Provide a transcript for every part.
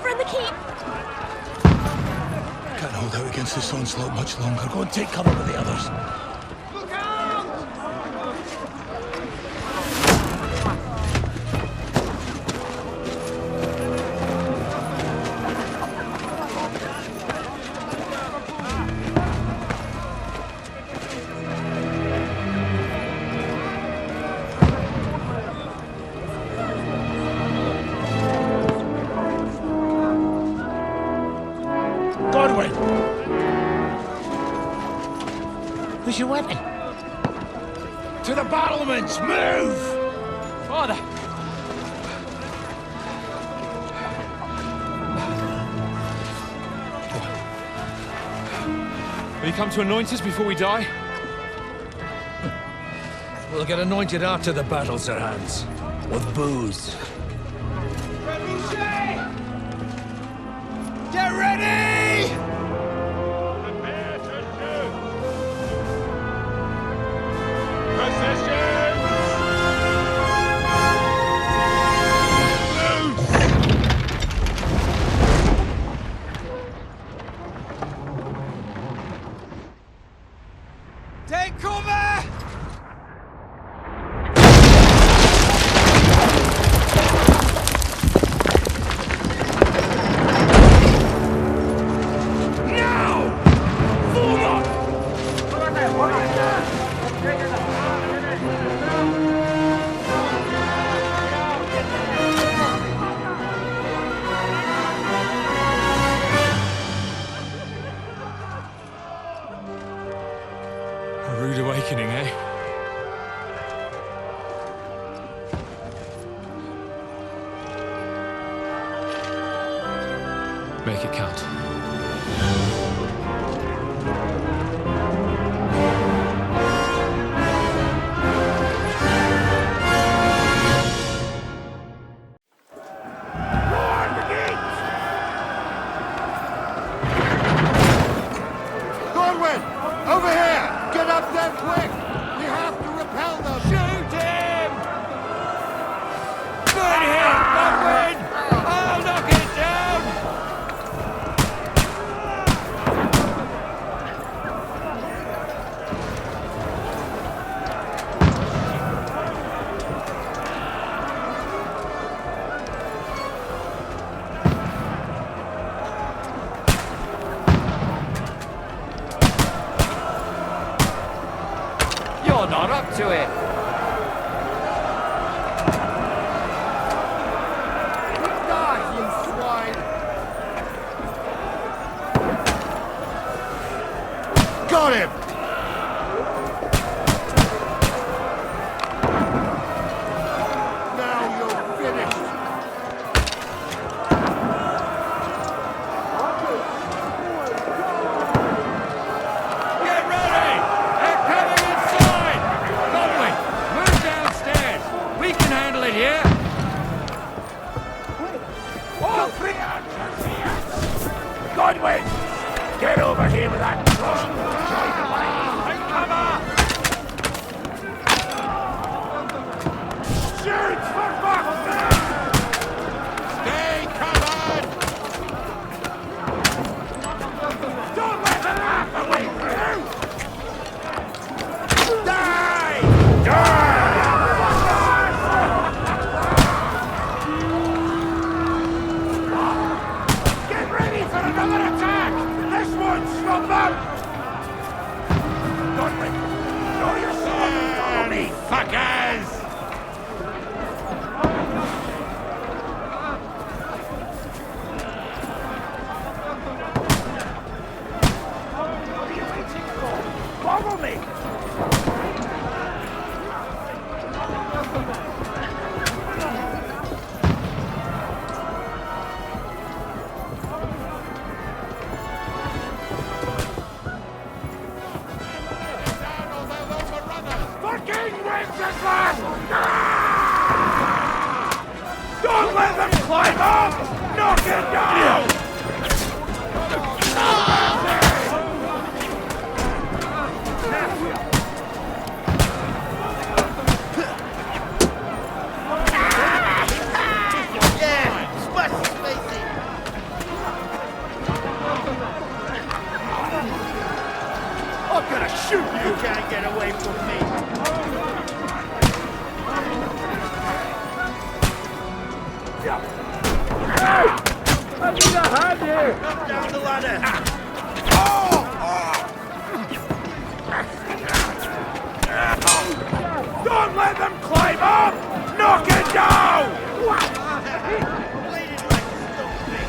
over in the keep! Can't hold out against this onslaught much longer. Go and take cover with the others. Where's your weapon? To the battlements! Move! Father! Will you come to anoint us before we die? We'll get anointed after the battles are hands. With booze. Get ready! Prepare to shoot! Positions! Take cover! A rude awakening, eh? Make it count. Kegwyn! Over here! Get up there quick! We have to repel them! Shoot him! Good hit, Kegwyn! I'll knock it down! You're not up to it! Die, you swine! Got him! Now you're finished! Get ready! They're coming inside! Kegwyn, move downstairs! We can handle it here! All three archers here! Kegwyn! Get over here with that drone! Take cover! Shoot for fuck's sake! Stay covered! Don't let them half the way through! Die! Get ready for another attack! This one's from them! Kegwyn, show yourself and follow me, fuckers! What are you waiting for? Follow me! Fucking Wenceslas! Don't let them climb up! Knock it down! Shoot, you can't get away from me. I need a hand here! Up down the ladder! Don't let them climb up! Knock it down! Bleeding like a stupid.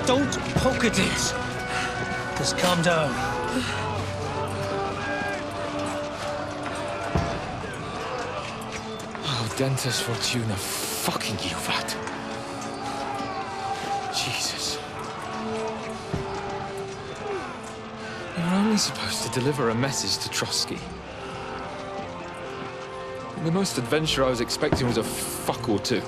Don't poke at it. Just calm down. Oh, Dentes Fortuna, fucking you, Vat. Jesus. You're only supposed to deliver a message to Trotsky. The most adventure I was expecting was a fuck or two.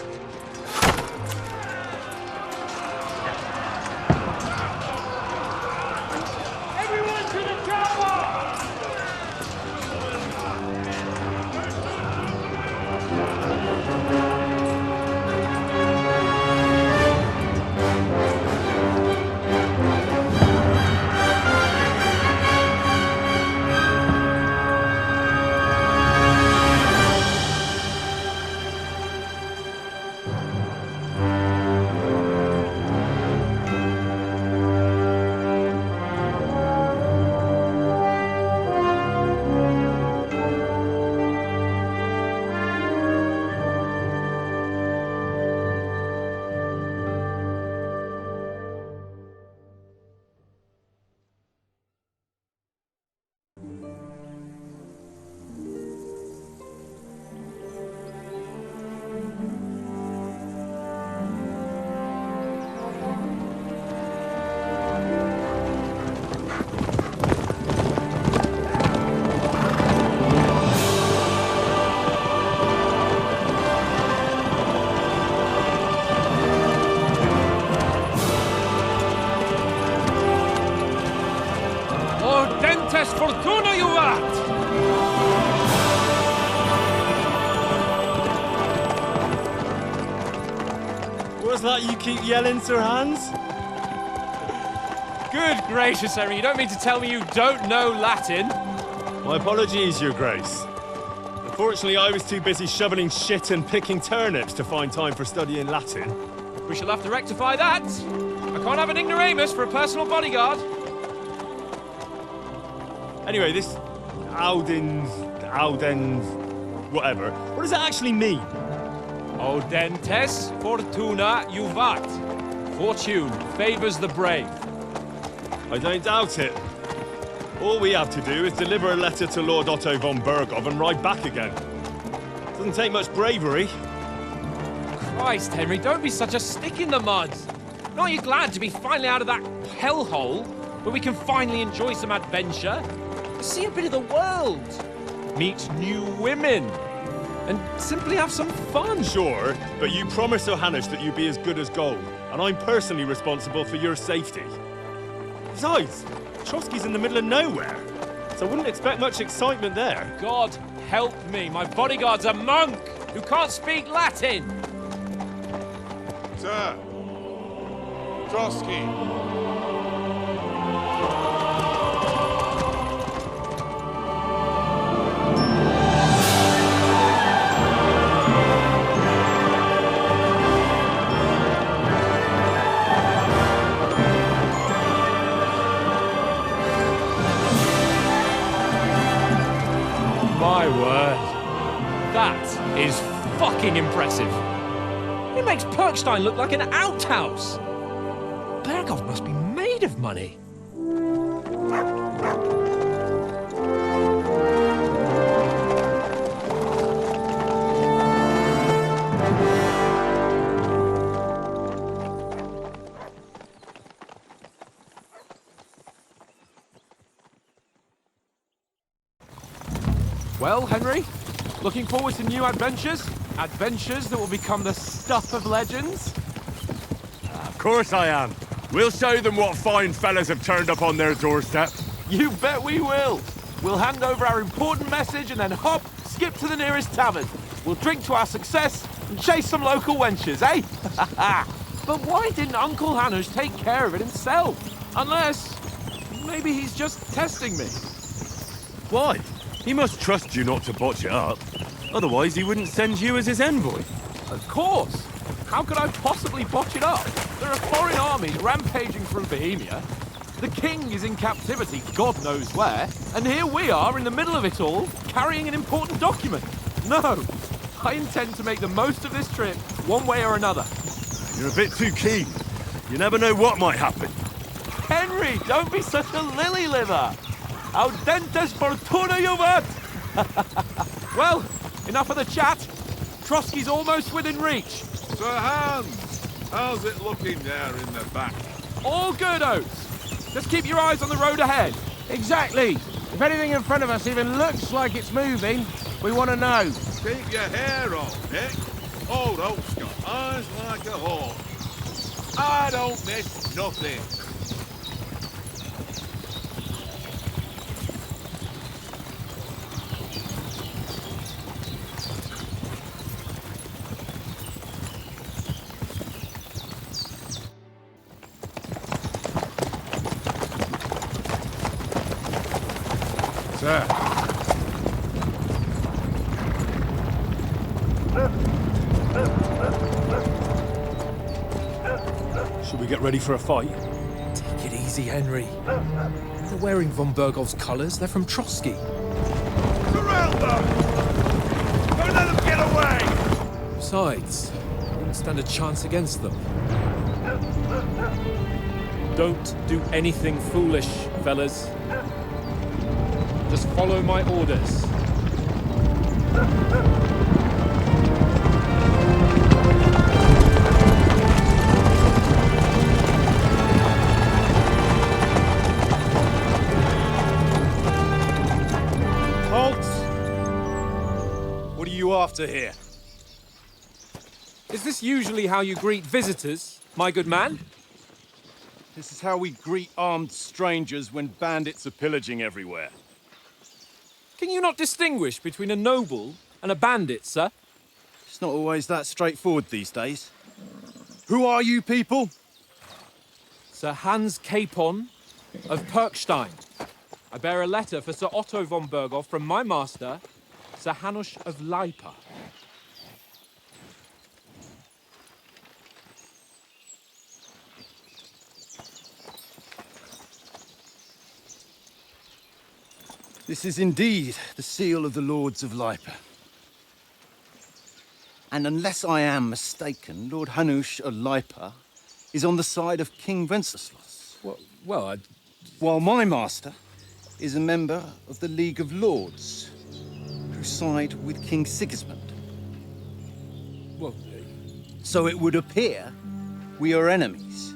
Fortuna, you vat! What's that you keep yelling, Sir Hans? Good gracious, Henry, you don't mean to tell me you don't know Latin? My apologies, Your Grace. Unfortunately, I was too busy shoveling shit and picking turnips to find time for studying Latin. We shall have to rectify that. I can't have an ignoramus for a personal bodyguard. Anyway, this Audens, whatever. What does that actually mean? Audentes fortuna juvat. Fortune favors the brave. I don't doubt it. All we have to do is deliver a letter to Lord Otto von Bergov and ride back again. Doesn't take much bravery. Christ, Henry, don't be such a stick in the mud. Aren't you glad to be finally out of that hellhole where we can finally enjoy some adventure? See a bit of the world, meet new women, and simply have some fun. Sure, but you promised Johannes that you'd be as good as gold, and I'm personally responsible for your safety. Besides, Trotsky's in the middle of nowhere, so I wouldn't expect much excitement there. God help me, my bodyguard's a monk who can't speak Latin. Sir, Trotsky. My word. That is fucking impressive. It makes Perkstein look like an outhouse. Bergov must be made of money. Well, Henry, looking forward to new adventures? Adventures that will become the stuff of legends? Of course I am. We'll show them what fine fellas have turned up on their doorstep. You bet we will. We'll hand over our important message and then hop, skip to the nearest tavern. We'll drink to our success and chase some local wenches, eh? But why didn't Uncle Hanush take care of it himself? Unless, maybe he's just testing me. Why? He must trust you not to botch it up. Otherwise, he wouldn't send you as his envoy. Of course. How could I possibly botch it up? There are foreign armies rampaging through Bohemia. The king is in captivity, God knows where. And here we are in the middle of it all, carrying an important document. No, I intend to make the most of this trip, one way or another. You're a bit too keen. You never know what might happen. Henry, don't be such a lily-liver. Audentes fortuna juvat! Well, enough of the chat. Trotsky's almost within reach. Sir Hans, how's it looking there in the back? All good, Oates. Just keep your eyes on the road ahead. Exactly. If anything in front of us even looks like it's moving, we want to know. Keep your hair on, Nick. Old Oak's got eyes like a hawk. I don't miss nothing. Sir. Should we get ready for a fight? Take it easy, Henry. They're wearing von Bergov's colours. They're from Trotsky. Surround them! Don't let them get away! Besides, we wouldn't stand a chance against them. Don't do anything foolish, fellas. Just follow my orders. Halt! What are you after here? Is this usually how you greet visitors, my good man? This is how we greet armed strangers when bandits are pillaging everywhere. Can you not distinguish between a noble and a bandit, sir? It's not always that straightforward these days. Who are you people? Sir Hans Capon of Perkstein. I bear a letter for Sir Otto von Berghoff from my master, Sir Hanush of Lipa. This is indeed the seal of the Lords of Lipa. And unless I am mistaken, Lord Hanush of Lipa is on the side of King Wenceslas. While my master is a member of the League of Lords, who side with King Sigismund. So it would appear we are enemies.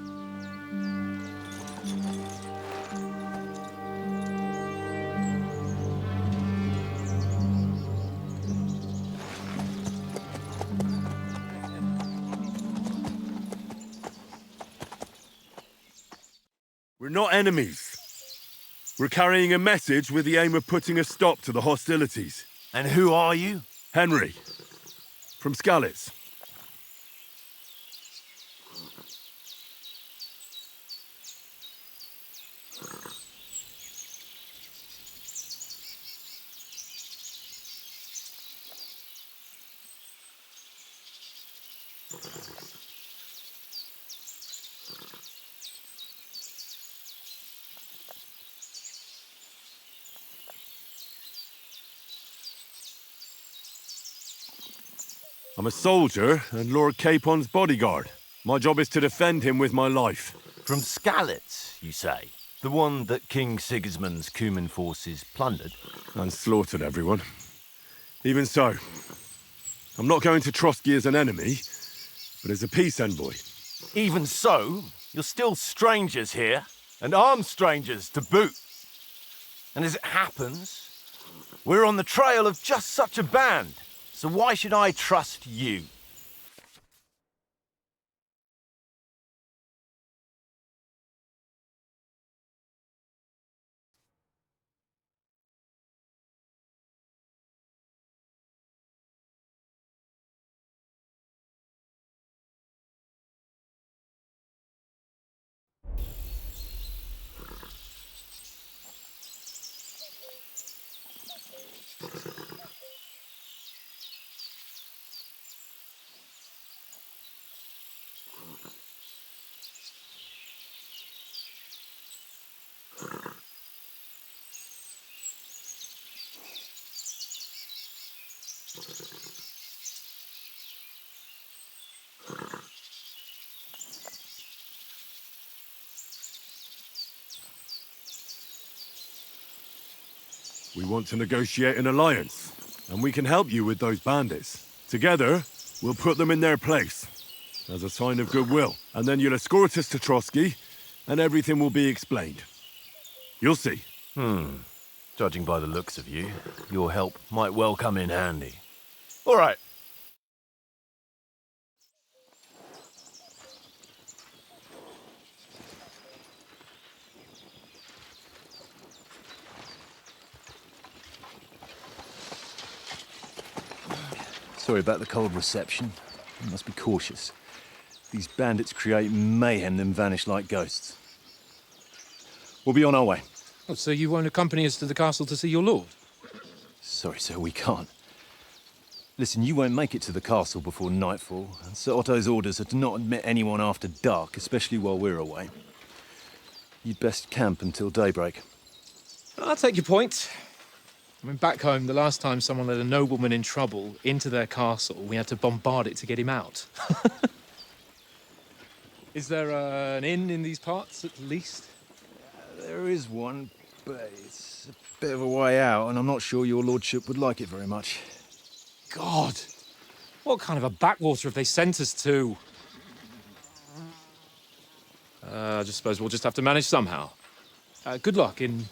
We're not enemies. We're carrying a message with the aim of putting a stop to the hostilities. And who are you? Henry, from Skalitz. I'm a soldier and Lord Capon's bodyguard. My job is to defend him with my life. From Skalitz, you say? The one that King Sigismund's Cuman forces plundered? And slaughtered everyone. Even so, I'm not going to Trotsky as an enemy, but as a peace envoy. Even so, you're still strangers here, and armed strangers to boot. And as it happens, We're on the trail of just such a band, so why should I trust you? We want to negotiate an alliance, and we can help you with those bandits. Together, we'll put them in their place, as a sign of goodwill. And then you'll escort us to Trotsky, and everything will be explained. You'll see. Judging by the looks of you, your help might well come in handy. All right. Sorry about the cold reception. You must be cautious. These bandits create mayhem, then vanish like ghosts. We'll be on our way. Oh, so you won't accompany us to the castle to see your lord? Sorry, sir, we can't. Listen, you won't make it to the castle before nightfall, and Sir Otto's orders are to not admit anyone after dark, especially while we're away. You'd best camp until daybreak. I'll take your point. I mean, back home, the last time someone let a nobleman in trouble into their castle, we had to bombard it to get him out. Is there an inn in these parts, at least? There is one, but it's a bit of a way out, and I'm not sure your lordship would like it very much. God! What kind of a backwater have they sent us to? I just suppose we'll just have to manage somehow. Good luck in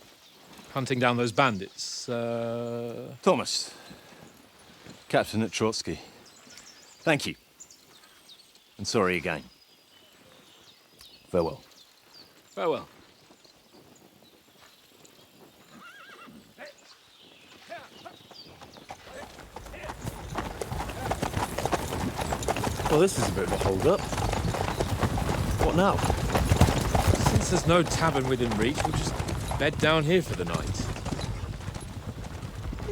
hunting down those bandits. Thomas, captain at Trotsky. Thank you. And sorry again. Farewell. Farewell. Well, this is a bit of a hold-up. What now? Since there's no tavern within reach, we'll just bed down here for the night.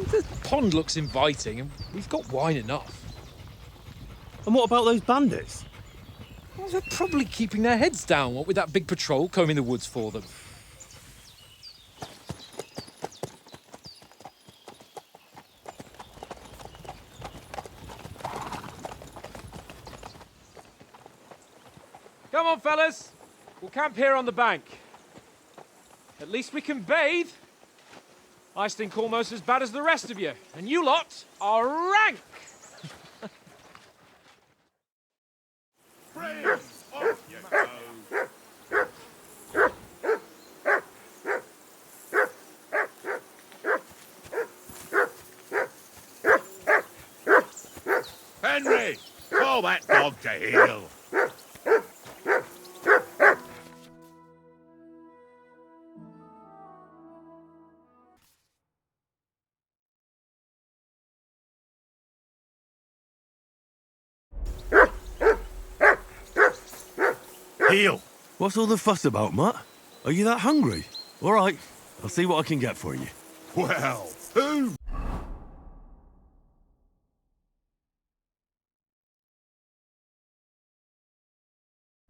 The pond looks inviting, and we've got wine enough. And what about those bandits? Well, they're probably keeping their heads down, what with that big patrol combing the woods for them. Come on, fellas. We'll camp here on the bank. At least we can bathe. I stink almost as bad as the rest of you, and you lot are rank! Friends, off you go. Henry, call that dog to heel. Heel! What's all the fuss about, Mutt? Are you that hungry? All right, I'll see what I can get for you. Well, who?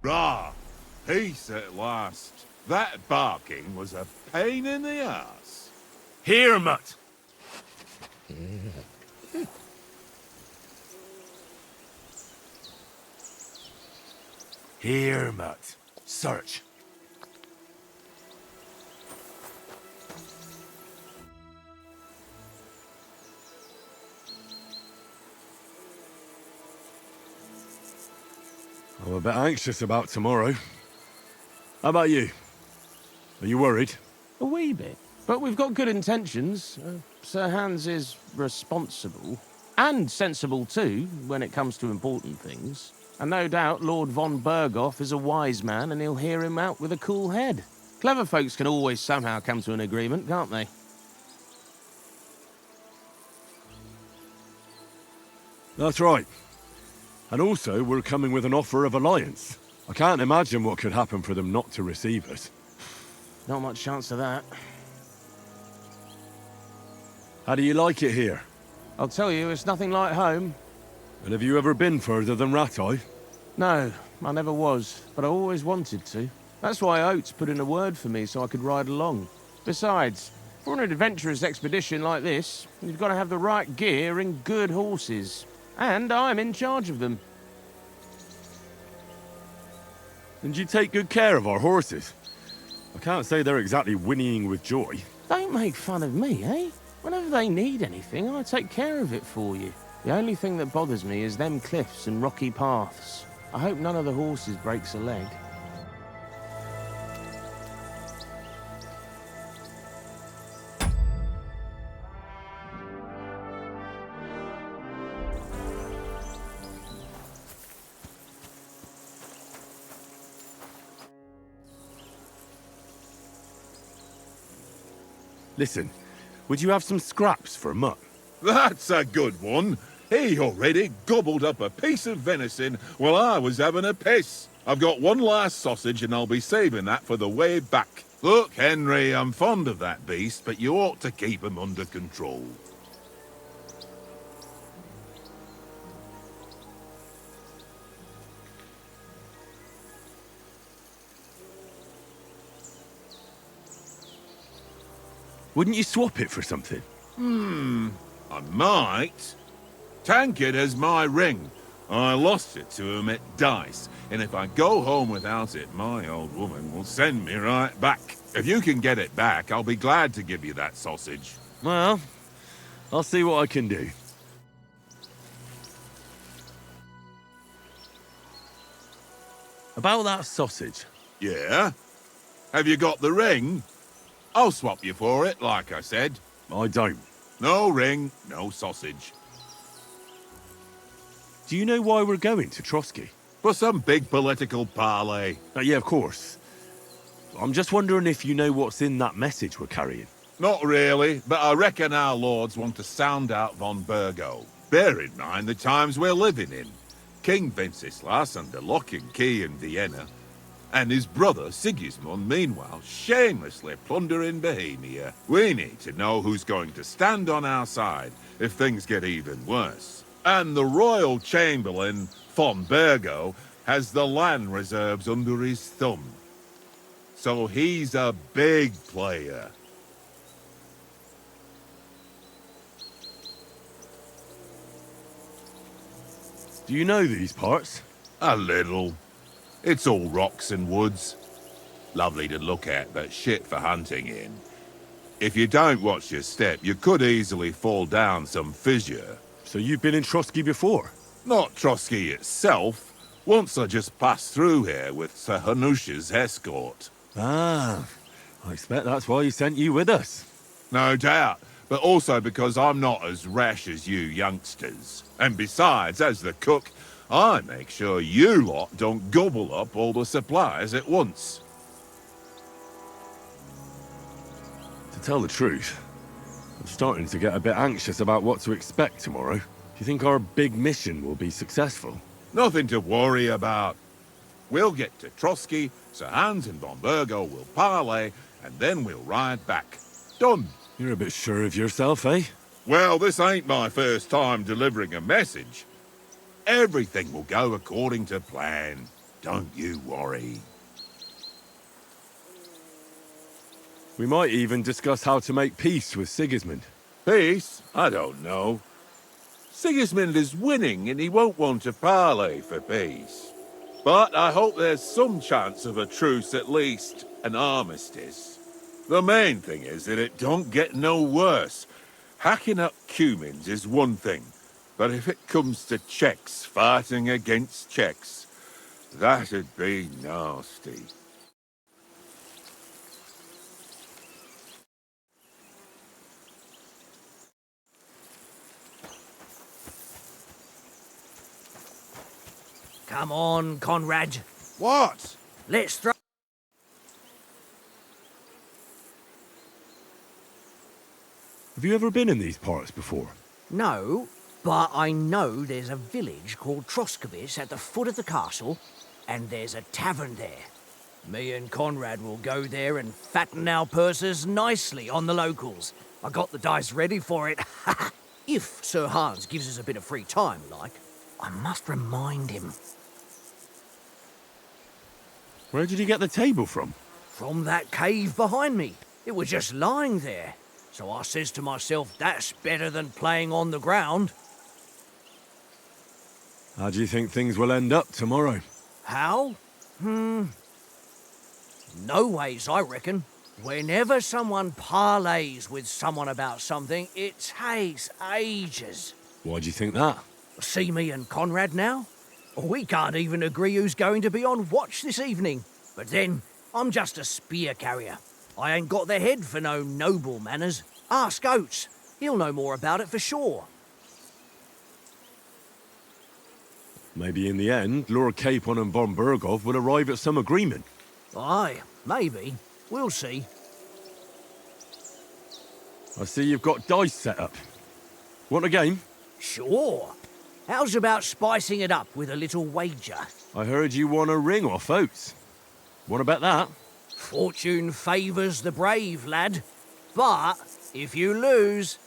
Rah, peace at last. That barking was a pain in the ass. Here, Mutt! Here, Mutt. Search. I'm a bit anxious about tomorrow. How about you? Are you worried? A wee bit. But we've got good intentions. Sir Hans is responsible. And sensible too, when it comes to important things. And no doubt Lord von Berghoff is a wise man and he'll hear him out with a cool head. Clever folks can always somehow come to an agreement, can't they? That's right. And also, we're coming with an offer of alliance. I can't imagine what could happen for them not to receive us. Not much chance of that. How do you like it here? I'll tell you, it's nothing like home. And have you ever been further than Rattay? No, I never was, but I always wanted to. That's why Oates put in a word for me so I could ride along. Besides, for an adventurous expedition like this, you've got to have the right gear and good horses. And I'm in charge of them. And you take good care of our horses. I can't say they're exactly whinnying with joy. Don't make fun of me, eh? Whenever they need anything, I take care of it for you. The only thing that bothers me is them cliffs and rocky paths. I hope none of the horses breaks a leg. Listen, would you have some scraps for Mutt? That's a good one. He already gobbled up a piece of venison while I was having a piss. I've got one last sausage and I'll be saving that for the way back. Look, Henry, I'm fond of that beast, but you ought to keep him under control. Wouldn't you swap it for something? I might. Tankard has my ring. I lost it to him at dice, and if I go home without it, my old woman will send me right back. If you can get it back, I'll be glad to give you that sausage. Well, I'll see what I can do. About that sausage. Yeah? Have you got the ring? I'll swap you for it, like I said. I don't. No ring, no sausage. Do you know why we're going to Trotsky? For some big political parley. Yeah, of course. I'm just wondering if you know what's in that message we're carrying. Not really, but I reckon our lords want to sound out von Burgo. Bear in mind the times we're living in. King Wenceslas under lock and key in Vienna, and his brother Sigismund, meanwhile, shamelessly plundering Bohemia. We need to know who's going to stand on our side if things get even worse. And the royal chamberlain, von Burgo, has the land reserves under his thumb. So he's a big player. Do you know these parts? A little. It's all rocks and woods. Lovely to look at, but shit for hunting in. If you don't watch your step, you could easily fall down some fissure. So you've been in Trotsky before? Not Trotsky itself. Once I just passed through here with Sir Hanush's escort. Ah, I expect that's why he sent you with us. No doubt, but also because I'm not as rash as you youngsters. And besides, as the cook, I make sure you lot don't gobble up all the supplies at once. To tell the truth, I'm starting to get a bit anxious about what to expect tomorrow. Do you think our big mission will be successful? Nothing to worry about. We'll get to Trotsky, Sir Hans and von Burgo will parley, and then we'll ride back. Done. You're a bit sure of yourself, eh? Well, this ain't my first time delivering a message. Everything will go according to plan. Don't you worry. We might even discuss how to make peace with Sigismund. Peace? I don't know. Sigismund is winning and he won't want to parley for peace. But I hope there's some chance of a truce at least, an armistice. The main thing is that it don't get no worse. Hacking up Cumins is one thing, but if it comes to Czechs fighting against Czechs, that'd be nasty. Come on, Conrad. What? Let's throw... Have you ever been in these parts before? No, but I know there's a village called Troskowitz at the foot of the castle, and there's a tavern there. Me and Conrad will go there and fatten our purses nicely on the locals. I got the dice ready for it. If Sir Hans gives us a bit of free time, like. I must remind him. Where did you get the table from? From that cave behind me. It was just lying there. So I says to myself, that's better than playing on the ground. How do you think things will end up tomorrow? How? No ways, I reckon. Whenever someone parleys with someone about something, it takes ages. Why do you think that? See me and Conrad now? We can't even agree who's going to be on watch this evening. But then, I'm just a spear carrier. I ain't got the head for no noble manners. Ask Oates. He'll know more about it for sure. Maybe in the end, Lord Capon and von Berghoff will arrive at some agreement. Aye, maybe. We'll see. I see you've got dice set up. Want a game? Sure. How's about spicing it up with a little wager? I heard you won a ring off Oates. Want to bet that? Fortune favours the brave, lad. But if you lose,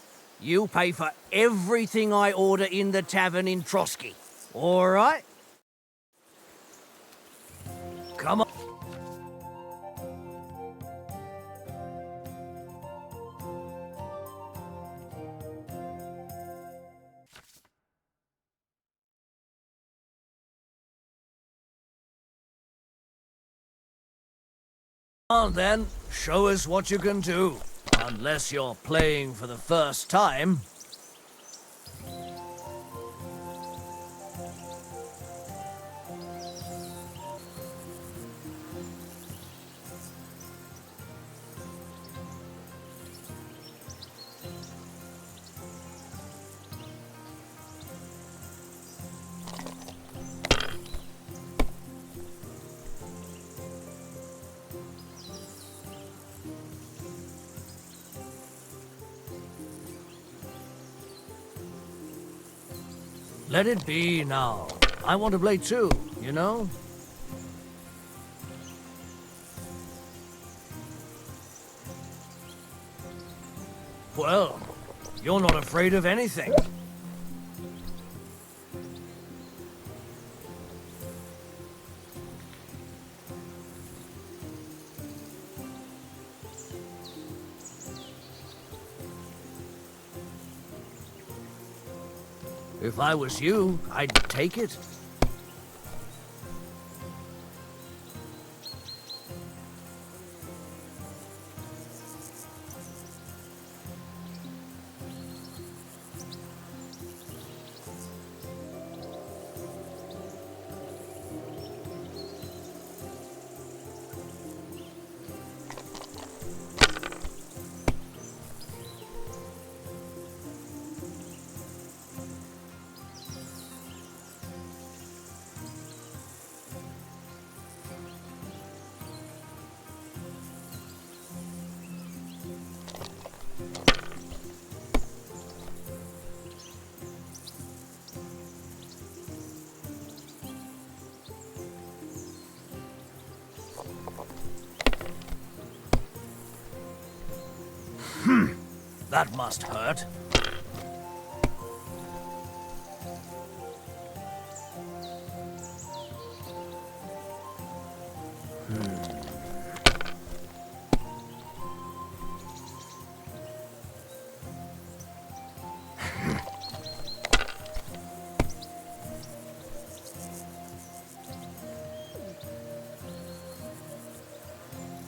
you'll pay for everything I order in the tavern in Trotsky. All right? Come on. On then, show us what you can do. Unless you're playing for the first time. Let it be now. I want to play too, you know? Well, you're not afraid of anything. If I was you, I'd take it. That must hurt.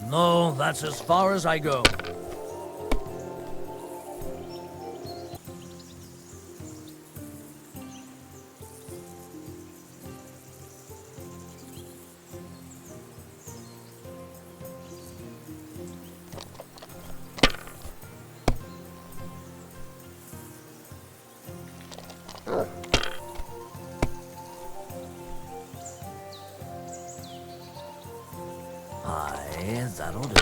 No, that's as far as I go. That'll do.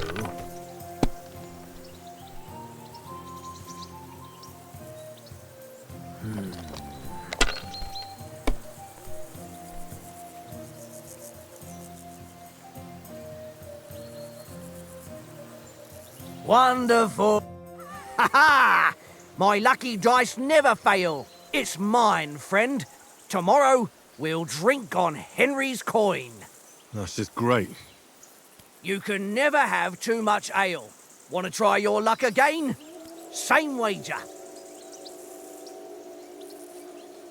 Wonderful. Ha ha! My lucky dice never fail. It's mine, friend. Tomorrow, we'll drink on Henry's coin. That's just great. You can never have too much ale. Want to try your luck again? Same wager.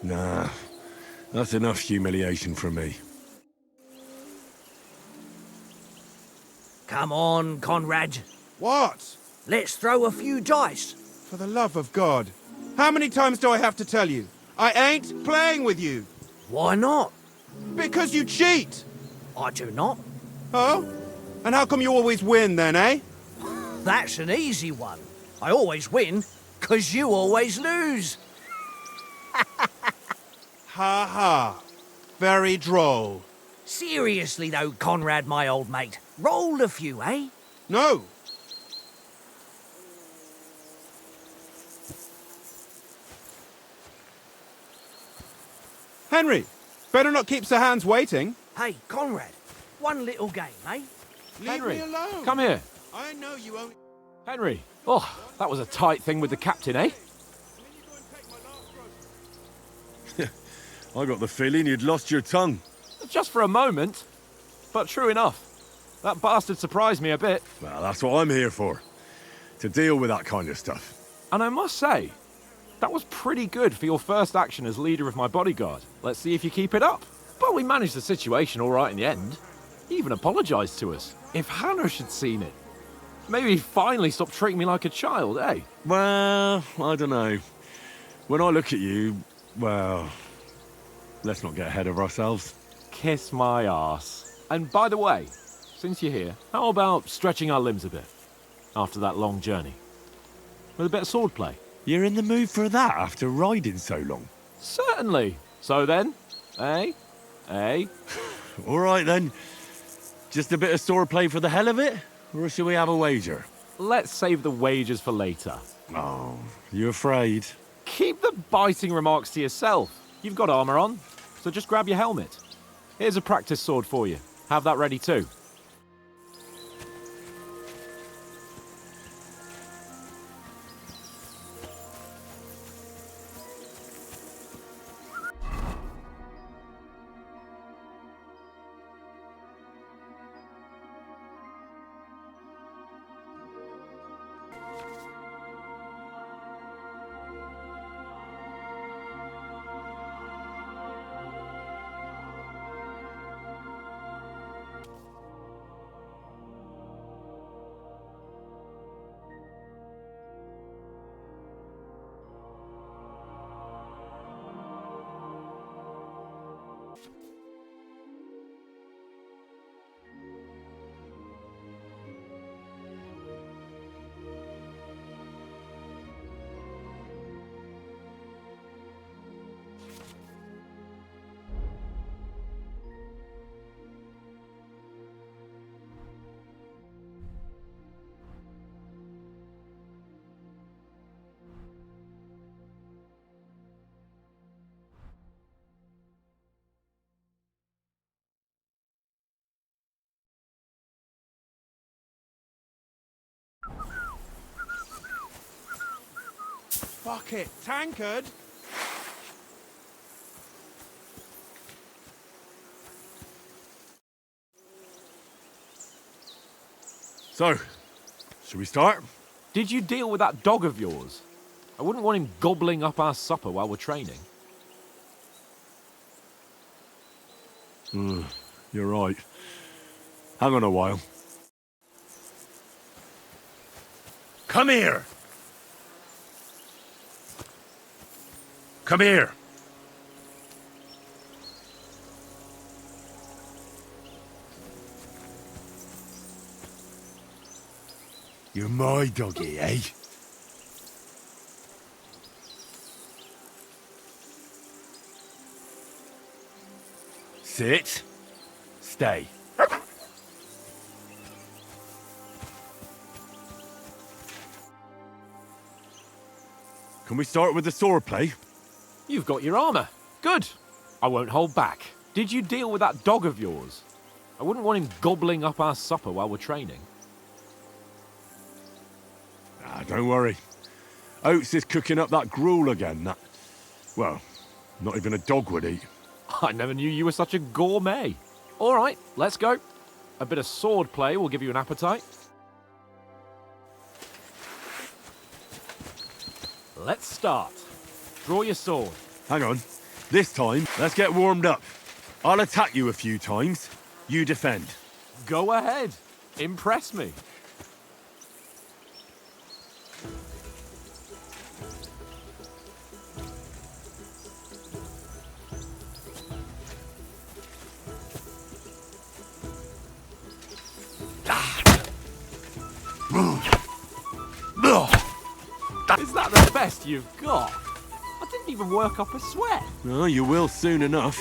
Nah, that's enough humiliation from me. Come on, Conrad. What? Let's throw a few dice. For the love of God. How many times do I have to tell you? I ain't playing with you. Why not? Because you cheat. I do not. Oh? And how come you always win then, eh? That's an easy one. I always win, 'cause you always lose. Ha ha. Very droll. Seriously though, Conrad, my old mate. Roll a few, eh? No. Henry, better not keep Sir Hans waiting. Hey, Conrad, one little game, eh? Leave Henry, me alone. come here. I know you only... Henry. Oh, that was a tight thing with the captain, eh? I got the feeling you'd lost your tongue. Just for a moment. But true enough. That bastard surprised me a bit. Well, that's what I'm here for. To deal with that kind of stuff. And I must say, that was pretty good for your first action as leader of my bodyguard. Let's see if you keep it up. But we managed the situation all right in the end. He even apologised to us. If Hanush had seen it, maybe he'd finally stop treating me like a child, eh? Well, I don't know. When I look at you, well, let's not get ahead of ourselves. Kiss my arse. And by the way, since you're here, how about stretching our limbs a bit after that long journey? With a bit of swordplay. You're in the mood for that after riding so long? Certainly. So then, eh? Eh? All right then. Just a bit of swordplay for the hell of it? Or shall we have a wager? Let's save the wagers for later. Oh, you afraid? Keep the biting remarks to yourself. You've got armour on, so just grab your helmet. Here's a practice sword for you. Have that ready too. Fuck it. Tankard? So, should we start? Did you deal with that dog of yours? I wouldn't want him gobbling up our supper while we're training. You're right. Hang on a while. Come here! Come here! You're my doggy, eh? Sit. Stay. Can we start with the sword play? You've got your armour. Good. I won't hold back. Did you deal with that dog of yours? I wouldn't want him gobbling up our supper while we're training. Ah, don't worry. Oates is cooking up that gruel again. That, well, not even a dog would eat. I never knew you were such a gourmet. All right, let's go. A bit of sword play will give you an appetite. Let's start. Draw your sword. Hang on. This time, let's get warmed up. I'll attack you a few times. You defend. Go ahead. Impress me. Is that the best you've got? I didn't even work up a sweat. Oh, you will soon enough.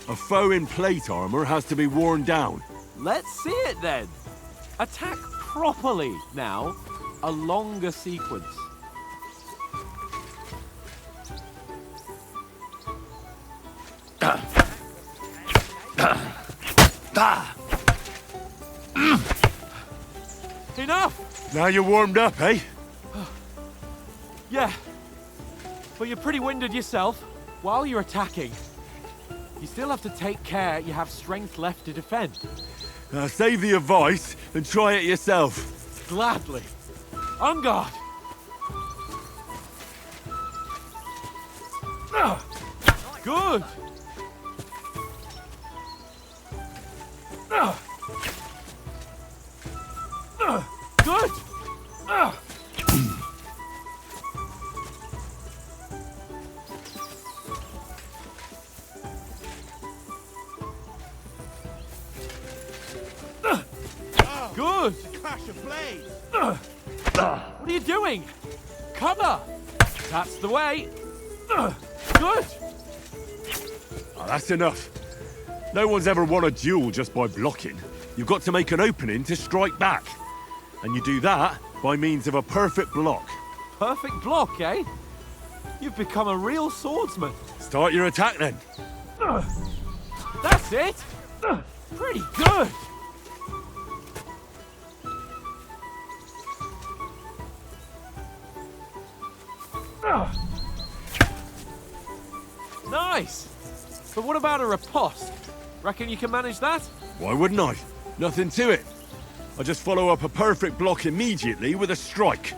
A foe in plate armor has to be worn down. Let's see it then. Attack properly now. A longer sequence. Enough! Now you're warmed up, eh? Yeah. But you're pretty winded yourself. While you're attacking, you still have to take care you have strength left to defend. Save the advice and try it yourself. Gladly. On guard. Good. Good. Good. Clash of blades. What are you doing? Cover. That's the way. Good. Oh, that's enough. No one's ever won a duel just by blocking. You've got to make an opening to strike back. And you do that by means of a perfect block. Perfect block, eh? You've become a real swordsman. Start your attack then. That's it. Pretty good. Nice. But what about a riposte? Reckon you can manage that? Why wouldn't I? Nothing to it. I just follow up a perfect block immediately with a strike.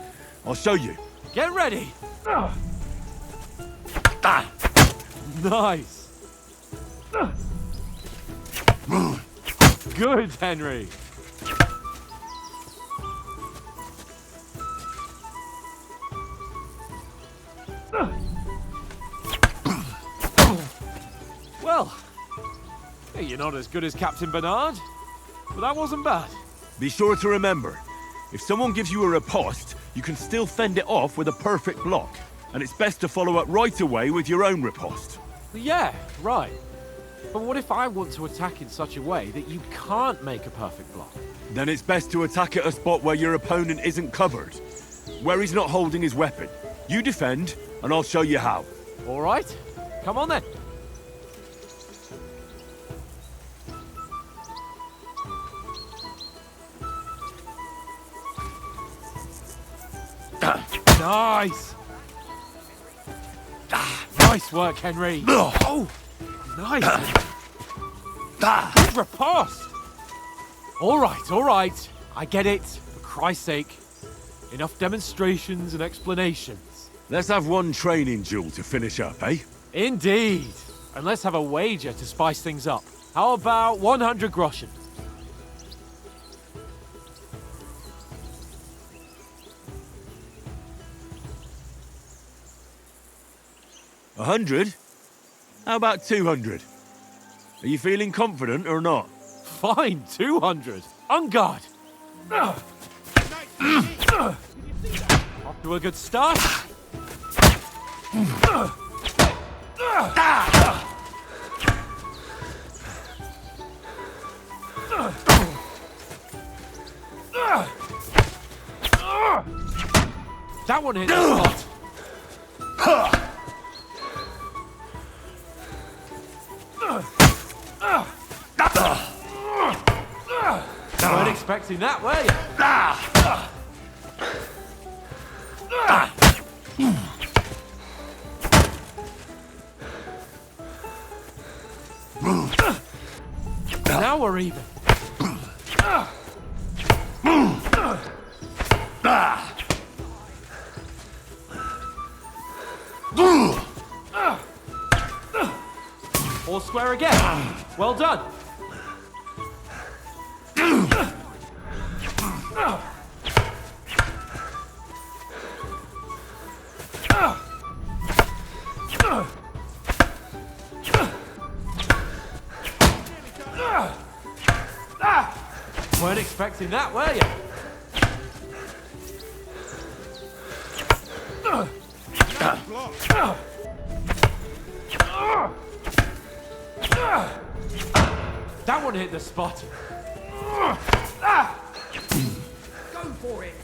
I'll show you. Get ready. Nice. Good, Henry. Well, you're not as good as Captain Bernard, but that wasn't bad. Be sure to remember, if someone gives you a riposte, you can still fend it off with a perfect block. And it's best to follow up right away with your own riposte. Yeah, right. But what if I want to attack in such a way that you can't make a perfect block? Then it's best to attack at a spot where your opponent isn't covered, where he's not holding his weapon. You defend, and I'll show you how. All right, come on then. Nice! Nice work, Henry. Oh, nice. Good riposte. All right. I get it. For Christ's sake. Enough demonstrations and explanations. Let's have one training duel to finish up, eh? Indeed. And let's have a wager to spice things up. How about 100 groschen? $100? How about 200? Are you feeling confident or not? Fine, 200. On guard. Off to a good start. That one hit the spot. Weren't expecting that, were you? Now we're even. All square again. Well done. Weren't expecting that, were you? That one hit the spot. Go for it.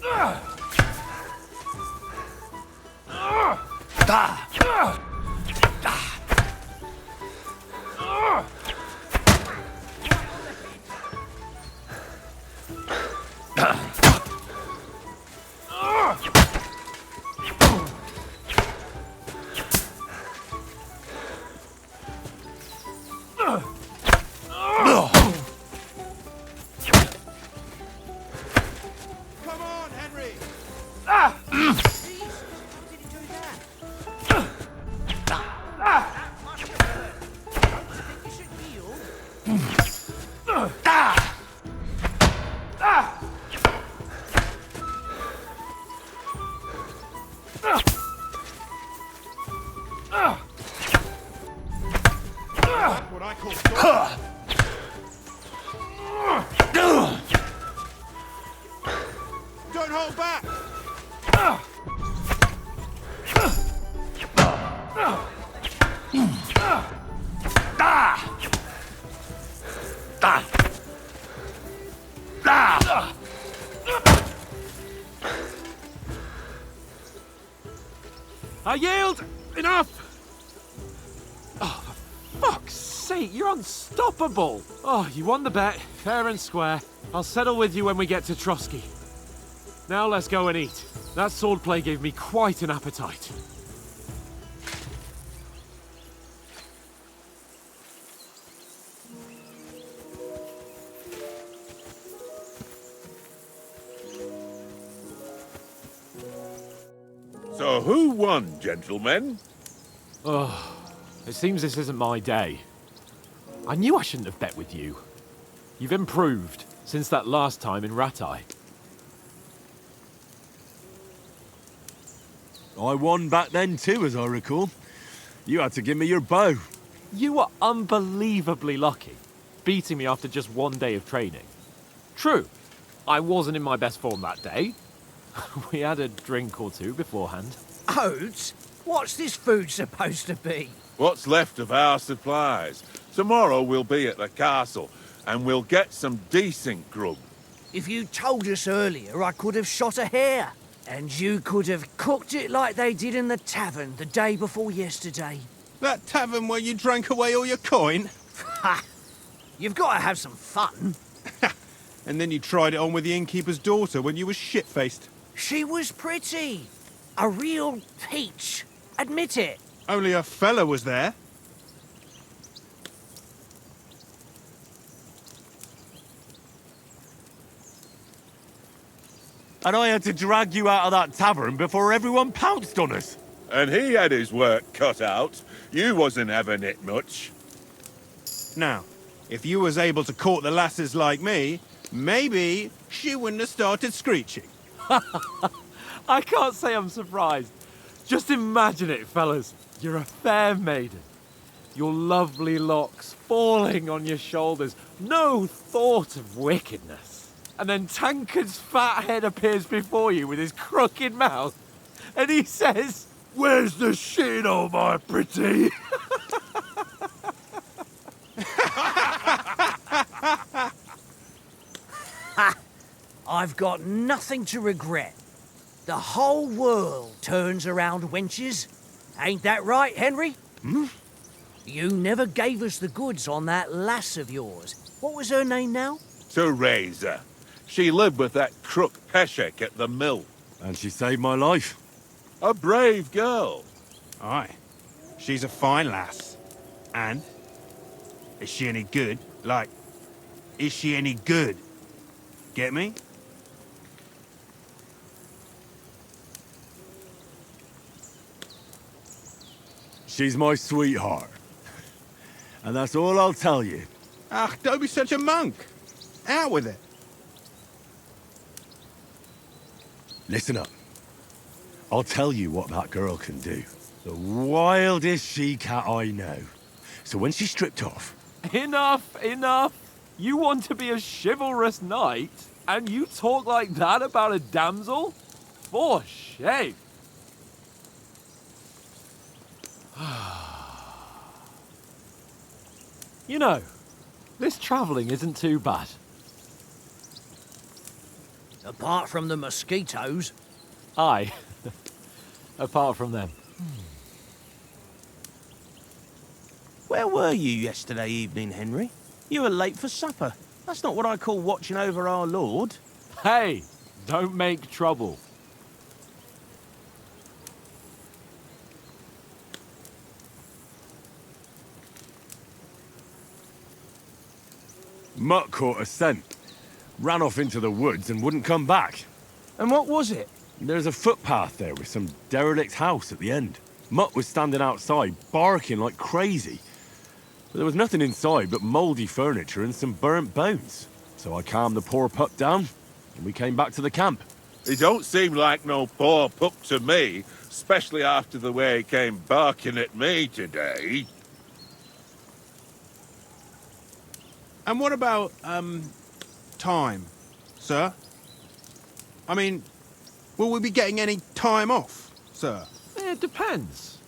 Come on, Henry! What I call Don't hold back! I yield! Enough! Oh, for fuck's sake, you're unstoppable! Oh, you won the bet, fair and square. I'll settle with you when we get to Trotsky. Now let's go and eat. That swordplay gave me quite an appetite. So who won, gentlemen? Oh, it seems this isn't my day. I knew I shouldn't have bet with you. You've improved since that last time in Ratai. I won back then too, as I recall. You had to give me your bow. You were unbelievably lucky, beating me after just one day of training. True, I wasn't in my best form that day. We had a drink or two beforehand. Oates? What's this food supposed to be? What's left of our supplies. Tomorrow we'll be at the castle, and we'll get some decent grub. If you told us earlier, I could have shot a hare. And you could have cooked it like they did in the tavern the day before yesterday. That tavern where you drank away all your coin? Ha! You've got to have some fun. And then you tried it on with the innkeeper's daughter when you were shit-faced. She was pretty. A real peach. Admit it. Only a fella was there. And I had to drag you out of that tavern before everyone pounced on us. And he had his work cut out. You wasn't having it much. Now, if you was able to court the lasses like me, maybe she wouldn't have started screeching. I can't say I'm surprised. Just imagine it, fellas. You're a fair maiden. Your lovely locks falling on your shoulders. No thought of wickedness. And then Tankard's fat head appears before you with his crooked mouth. And he says, "Where's the shit, oh my pretty?" I've got nothing to regret. The whole world turns around wenches, Ain't that right, Henry? You never gave us the goods on that lass of yours. What was her name now? Teresa. She lived with that crook Peshek at the mill. And she saved my life. A brave girl. Aye. She's a fine lass. And? Is she any good? Like, is she any good? Get me? She's my sweetheart. And that's all I'll tell you. Ah, don't be such a monk. Out with it. Listen up. I'll tell you what that girl can do. The wildest she-cat I know. So when she's stripped off... Enough, enough! You want to be a chivalrous knight, and you talk like that about a damsel? For shame! You know, this travelling isn't too bad. Apart from the mosquitoes. Aye. Apart from them. Where were you yesterday evening, Henry? You were late for supper. That's not what I call watching over our Lord. Hey, don't make trouble. Mutt caught a scent. Ran off into the woods and wouldn't come back. And what was it? There's a footpath there with some derelict house at the end. Mutt was standing outside, barking like crazy. But there was nothing inside but mouldy furniture and some burnt bones. So I calmed the poor pup down, and we came back to the camp. He don't seem like no poor pup to me, especially after the way he came barking at me today. And what about, time, sir? I mean, will we be getting any time off, sir? It depends.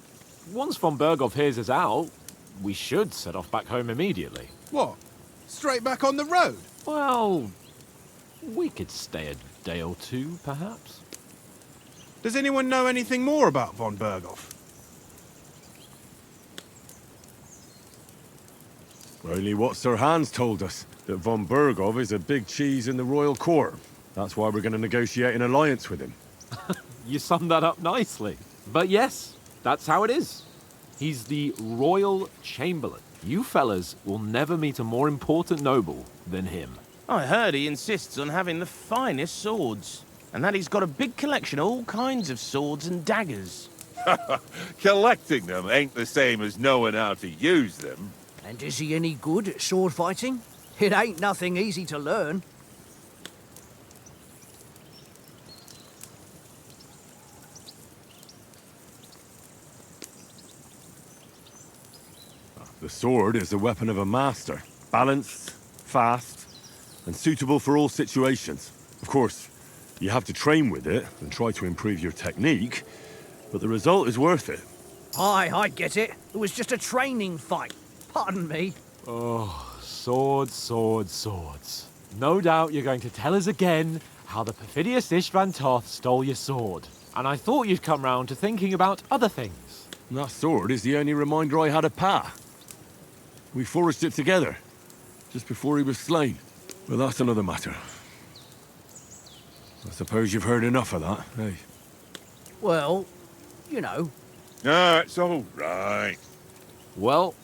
Once von Berghoff hears us out, we should set off back home immediately. What? Straight back on the road? Well, we could stay a day or two, perhaps. Does anyone know anything more about von Berghoff? Only what Sir Hans told us, that von Berghoff is a big cheese in the royal court. That's why we're going to negotiate an alliance with him. You summed that up nicely. But yes, that's how it is. He's the royal chamberlain. You fellas will never meet a more important noble than him. I heard he insists on having the finest swords, and that he's got a big collection of all kinds of swords and daggers. Collecting them ain't the same as knowing how to use them. And is he any good at sword fighting? It ain't nothing easy to learn. The sword is the weapon of a master. Balanced, fast, and suitable for all situations. Of course, you have to train with it and try to improve your technique, but the result is worth it. Aye, I get it. It was just a training fight. Pardon me. Oh, swords, swords, swords. No doubt you're going to tell us again how the perfidious Istvan Toth stole your sword. And I thought you'd come round to thinking about other things. And that sword is the only reminder I had of Pa. We forged it together, just before he was slain. But that's another matter. I suppose you've heard enough of that, eh? Well, you know. No, it's all right. Well,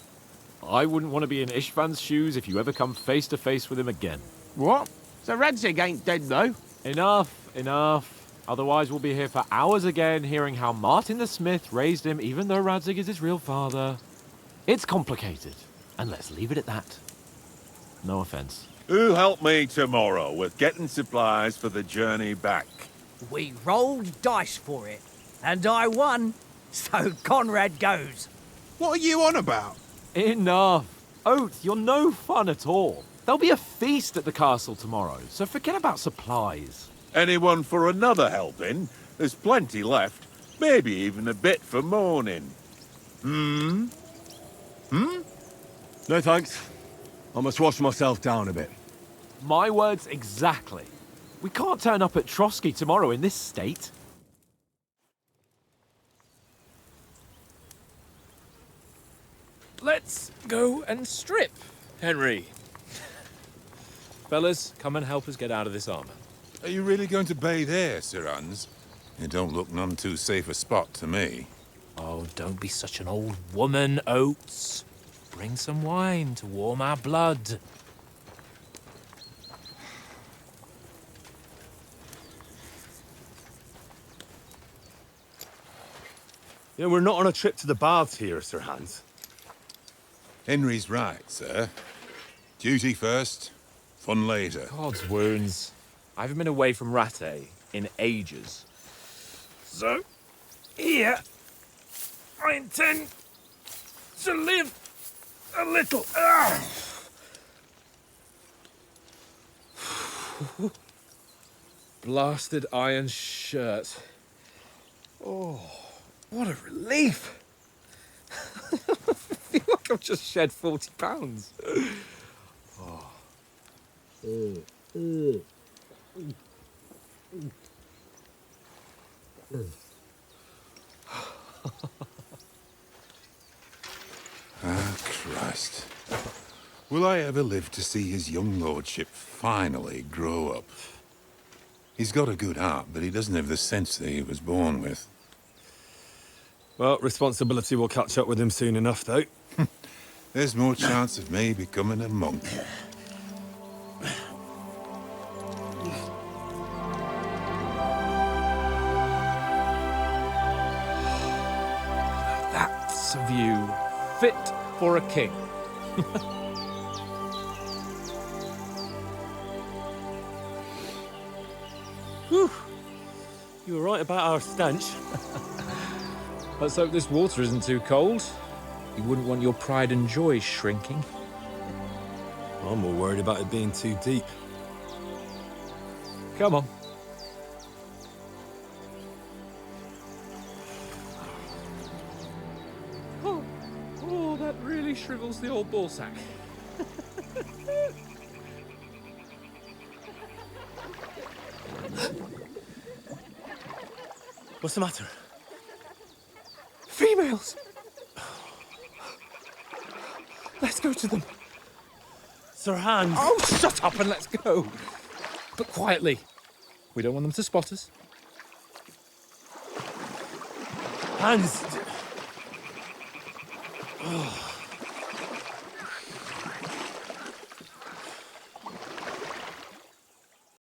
I wouldn't want to be in Istvan's shoes if you ever come face to face with him again. What? So Radzig ain't dead, though? Enough, enough. Otherwise we'll be here for hours again hearing how Martin the Smith raised him even though Radzig is his real father. It's complicated, and let's leave it at that. No offense. Who'll help me tomorrow with getting supplies for the journey back? We rolled dice for it, and I won, so Conrad goes. What are you on about? Enough. Oath, you're no fun at all. There'll be a feast at the castle tomorrow, so forget about supplies. Anyone for another helping? There's plenty left. Maybe even a bit for morning. No thanks. I must wash myself down a bit. My words exactly. We can't turn up at Trotsky tomorrow in this state. let's go and strip, Henry. Fellas, come and help us get out of this armor. Are you really going to bathe here, Sir Hans? It don't look none too safe a spot to me. Oh, don't be such an old woman, Oates. Bring some wine to warm our blood. Yeah, we're not on a trip to the baths here, Sir Hans. Henry's right, sir. Duty first, fun later. God's wounds. I haven't been away from Rattay in ages. So, here, I intend to live a little. Blasted iron shirt. Oh, what a relief. I feel like I've just shed 40 pounds. Oh. Ah, Christ. Will I ever live to see his young lordship finally grow up? He's got a good heart, but he doesn't have the sense that he was born with. Well, responsibility will catch up with him soon enough, though. There's more chance of me becoming a monk. That's a view fit for a king. Whew. You were right about our stench. Let's hope this water isn't too cold. You wouldn't want your pride and joy shrinking. I'm more worried about it being too deep. Come on. Oh, that really shrivels the old ball sack. What's the matter? Females! Let's go to them. Sir Hans! Oh, shut up and let's go. But quietly. We don't want them to spot us. Hans! Oh.